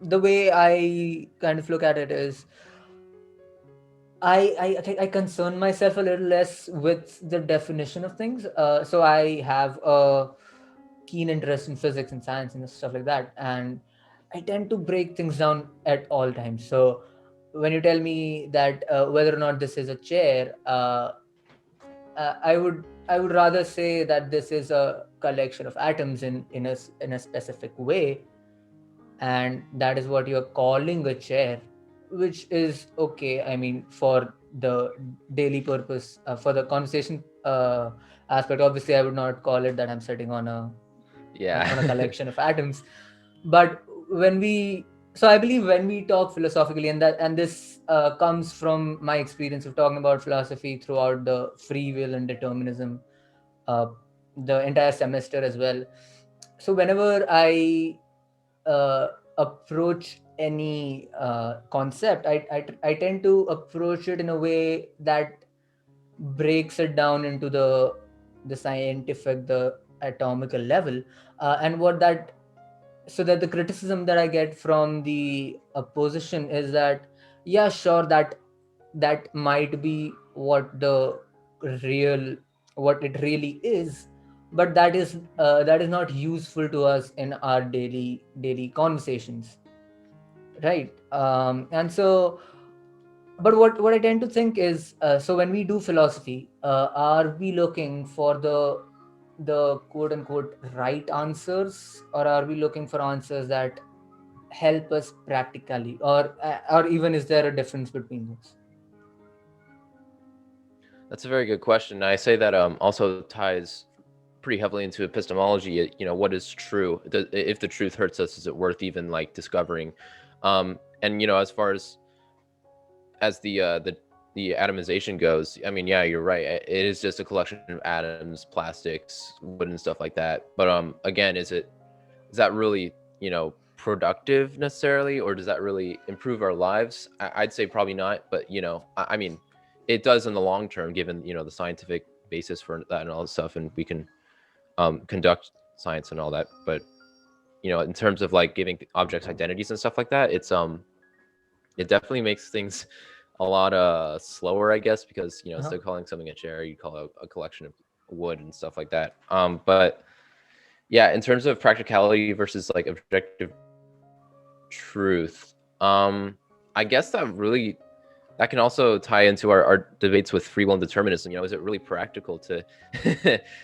the way I kind of look at it is, I think I concern myself a little less with the definition of things. So I have a keen interest in physics and science and stuff like that, and I tend to break things down at all times. So when you tell me that whether or not this is a chair, I would rather say that this is a collection of atoms in a specific way, and that is what you're calling a chair, which is okay. I mean, for the daily purpose, for the conversation aspect, obviously I would not call it that I'm sitting on Yeah. on a collection of atoms. But when we so I believe when we talk philosophically, and this comes from my experience of talking about philosophy throughout the free will and determinism, uh, the entire semester as well. So whenever I uh, approach any concept, I tend to approach it in a way that breaks it down into the scientific, the atomical level, and what that so that the criticism that I get from the opposition is that, yeah, sure, that might be real what it really is, but that is not useful to us in our daily conversations, right? And so, but what I tend to think is, so when we do philosophy, are we looking for the quote unquote right answers, or are we looking for answers that help us practically, or even is there a difference between those? That's a very good question. I say that also ties pretty heavily into epistemology. What is true? If the truth hurts us, is it worth even like discovering? And as far as the atomization goes, I mean, yeah, you're right. It is just a collection of atoms, plastics, wood, and stuff like that. But again, is that really productive necessarily, or does that really improve our lives? I'd say probably not. But I mean, it does in the long term, given the scientific basis for that and all this stuff, and we can conduct science and all that. But in terms of like giving objects identities and stuff like that, it definitely makes things a lot slower, I guess, because Uh-huh. instead of calling something a chair, you call it a collection of wood and stuff like that. But yeah, in terms of practicality versus like objective truth, I guess that can also tie into our debates with free will and determinism. Is it really practical to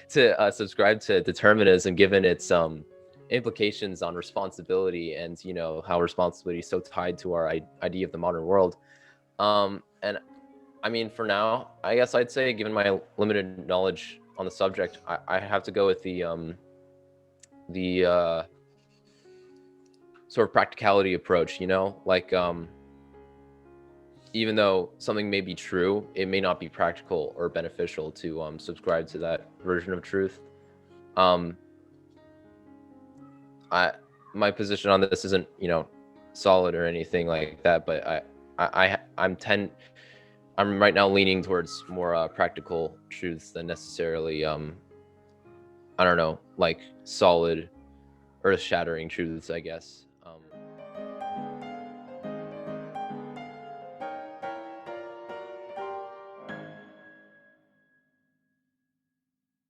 to subscribe to determinism, given its implications on responsibility, and how responsibility is so tied to our idea of the modern world? And I mean, for now, I guess I'd say, given my limited knowledge on the subject, I have to go with the sort of practicality approach. Like even though something may be true, it may not be practical or beneficial to subscribe to that version of truth. Um, I My position on this isn't solid or anything like that, but I'm right now leaning towards more practical truths than necessarily I don't know, like solid earth shattering truths, I guess.